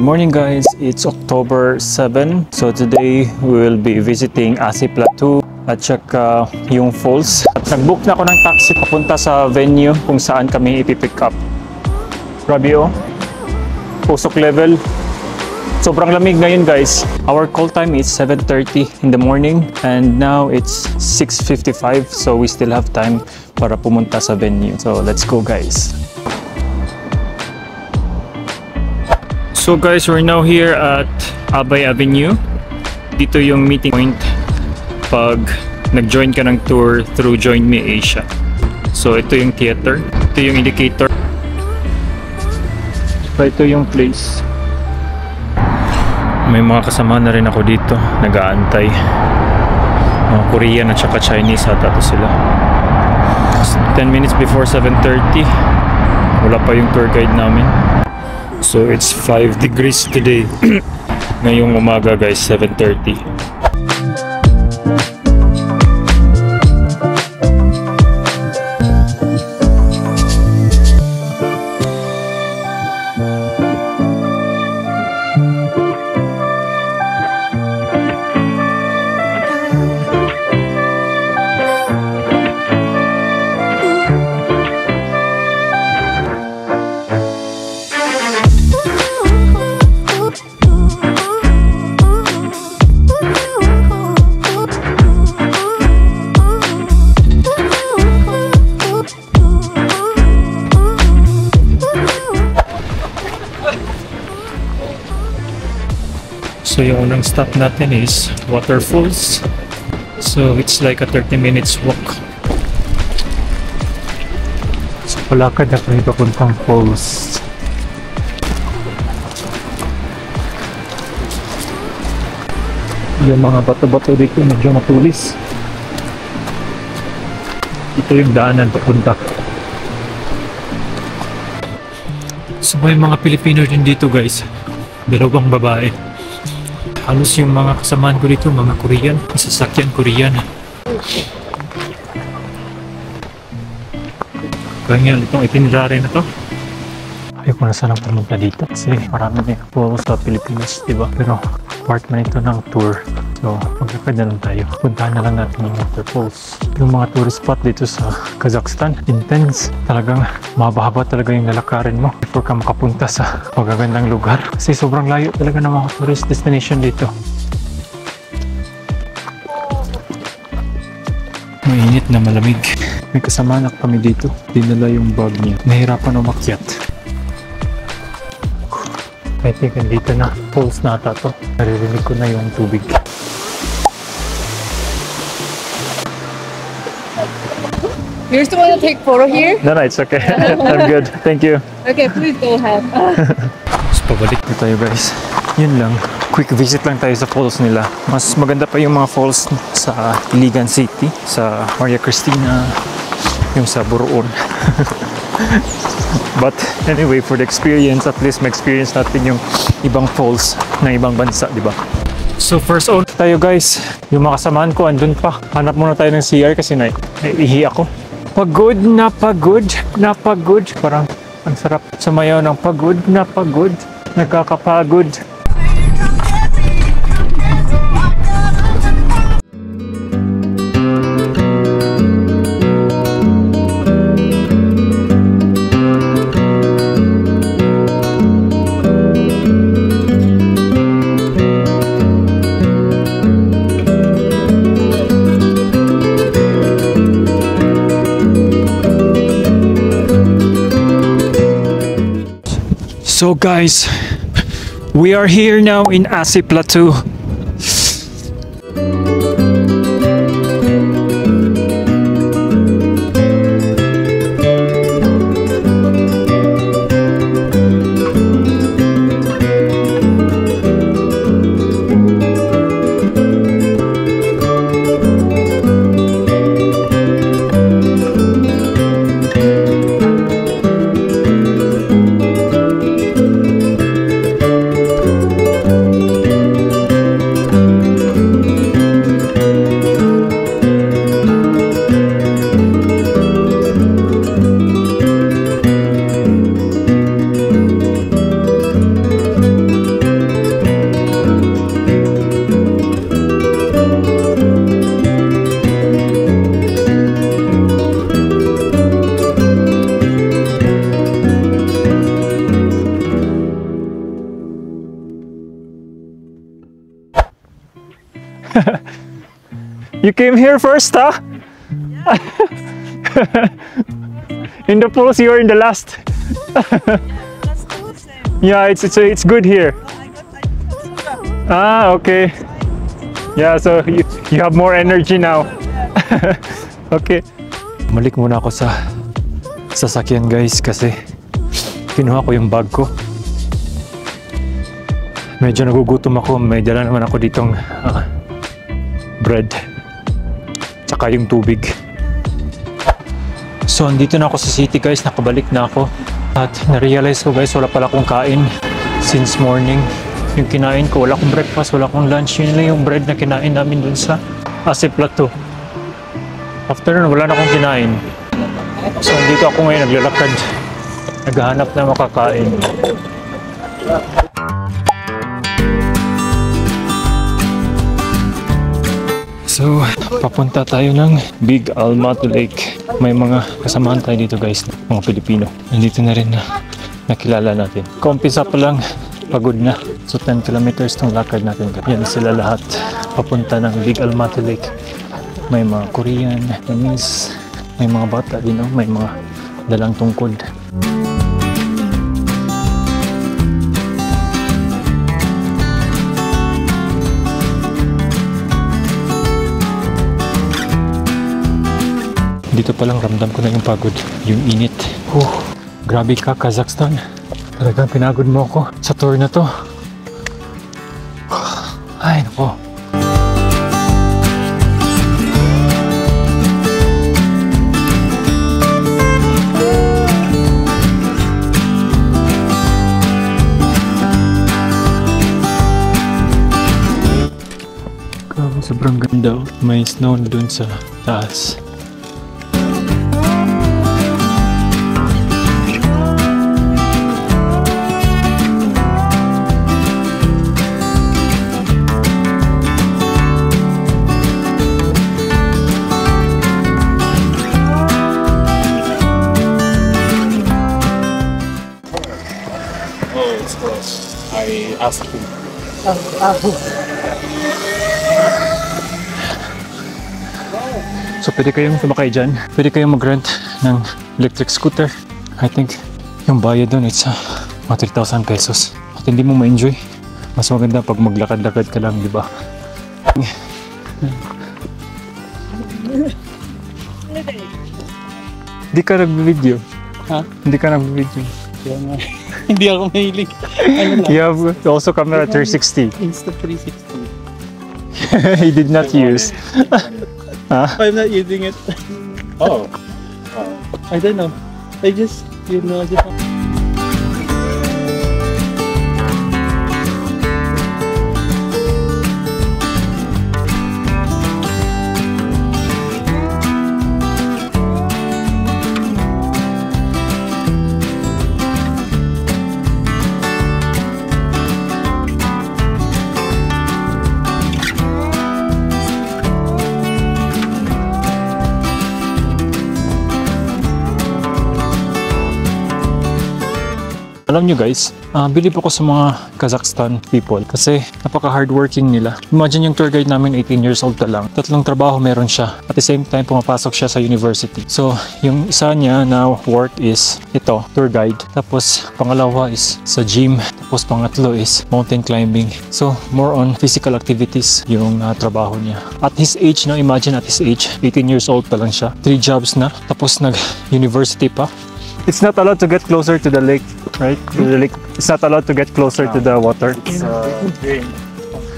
Good morning guys, it's October 7. So today we will be visiting Asi Plateau at saka yung falls. At nag-book na ako ng taxi papunta sa venue kung saan kami ipipick up. Grabe oh, pusok level. Sobrang lamig ngayon guys. Our call time is 7:30 in the morning and now it's 6:55, so we still have time para pumunta sa venue. So let's go guys. So guys, we're now here at Abay Avenue. Dito yung meeting point pag nag-join ka ng tour through Join Me Asia. So ito yung theater, ito yung indicator, so ito yung place. May mga kasama na rin ako dito, nag-aantay. Mga Korean at saka Chinese ata to sila. 10 minutes before 7:30, wala pa yung tour guide namin. So it's 5 degrees today. Ngayong umaga guys, 7:30. So yung unang stop natin is Waterfalls. So it's like a 30 minutes walk. So palakad na kami papuntang falls. Yung mga bato-bato dito medyo matulis. Ito yung daanan papunta. So may mga Pilipino din dito guys. Dalawang babae. Halos yung mga kasamaan ko dito, mga Korean, sasakyan Korean. Kaya itong itinerary na to. Ayaw ko na sanang pumunta dito kasi marami na po sa Pilipinas, diba? Pero part man ito ng tour. So, magkakad na lang tayo. Puntahan na lang natin yung waterfalls. Yung mga tourist spot dito sa Kazakhstan, intense. Talagang mahaba-haba talaga yung lalakarin mo before ka makapunta sa magagandang lugar. Kasi sobrang layo talaga ng mga tourist destination dito. Mainit na malamig. May kasama na kami dito. Dinala yung bag niya. Nahirapan umakyat. I think dito na. Falls na ata to. Naririnig ko na yung tubig. You still want to take photo here? No, it's okay. I'm good. Thank you. Okay, please go ahead. So, pabalik na tayo guys. Yun lang. Quick visit lang tayo sa falls nila. Mas maganda pa yung mga falls sa Iligan City, sa Maria Cristina, yung sa Buruon. But anyway, for the experience, at least ma-experience natin yung ibang falls ng ibang bansa, di ba? So first on tayo guys. Yung mga kasamahan ko andun pa. Hanap muna tayo ng CR kasi naiihi ako. Pagod na pagod na pagod. Parang ang sarap sumayaw ng pagod na pagod. Nakakapagod. So guys, we are here now in Asi Plateau. You came here first, huh? In the pools, you were in the last. Yeah, it's good here. Ah, okay. Yeah, so you have more energy now. Okay. Balik muna ako sa sasakyan, guys, kasi kinuha ko yung bag ko. Medyo nagugutom ako. May dala naman ako ditong bread. Tsaka yung tubig. So, andito na ako sa city, guys. Nakabalik na ako. At na-realize ko, guys, wala pala akong kain since morning. Yung kinain ko, wala akong breakfast, wala akong lunch. Yun lang yung bread na kinain namin dun sa Asi Plateau. After nun, wala na akong kinain. So, andito ako ngayon naglalakad. Naghahanap na makakain. So, papunta tayo ng Big Almato Lake. May mga kasamahan tayo dito, guys, mga Pilipino. Nandito na rin na nakilala natin. Kaumpisa pa lang, pagod na. So 10 kilometers tong lakad natin. Yan sila lahat papunta ng Big Almato Lake. May mga Korean, Chinese, may mga bata din, no? May mga dalang tungkod. Dito palang ramdam ko na yung pagod, yung init. Grabe ka, Kazakhstan. Talagang pinagod mo ako sa tour na to. Ay, nako. Grabe, sobrang ganda. May snow dun sa taas. I asked him. So pwede kayong sumakay dyan. Pwede kayong mag-rent ng electric scooter. I think yung bayad doon it's mga 3,000 pesos. At hindi mo ma-enjoy. Mas maganda pag maglakad-lakad ka lang, di ba? Hindi ka nag-video. Ha? Hindi ka nag-video. Hindi ako mahilig. Ano lang? You have also camera 360. Insta360. He did not use. I'm not using it. Oh. I don't know. I just, just... Alam nyo guys, believe ako sa mga Kazakhstan people kasi napaka-hardworking nila. Imagine yung tour guide namin 18 years old pa lang. 3 trabaho meron siya. At the same time, pumapasok siya sa university. So, yung isa niya na work is ito, tour guide. Tapos, pangalawa is sa gym. Tapos, pangatlo is mountain climbing. So, more on physical activities yung trabaho niya. At his age, no, imagine at his age, 18 years old pa lang siya. 3 jobs na. Tapos, nag-university pa. It's not allowed to get closer to the lake, right? To the lake. It's not allowed to get closer to the water. It's drink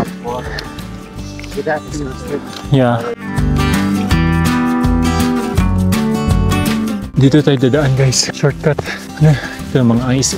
of water. Without Yeah. Dito tayo dadaan, guys. Shortcut. Ito yung mga ice.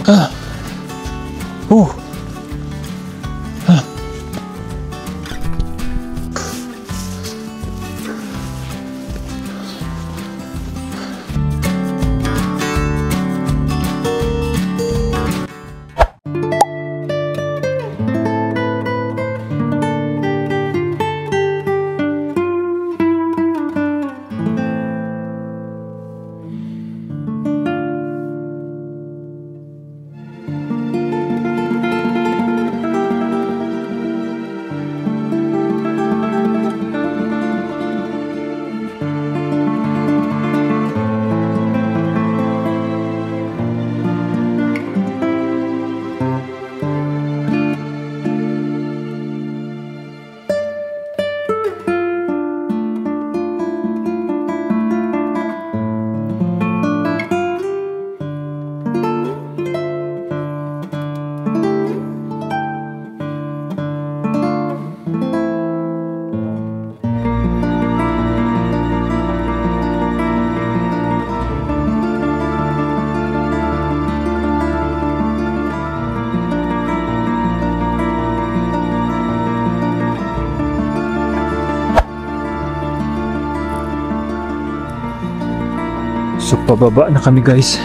So pababa na kami guys.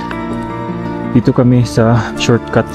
Dito kami sa shortcut.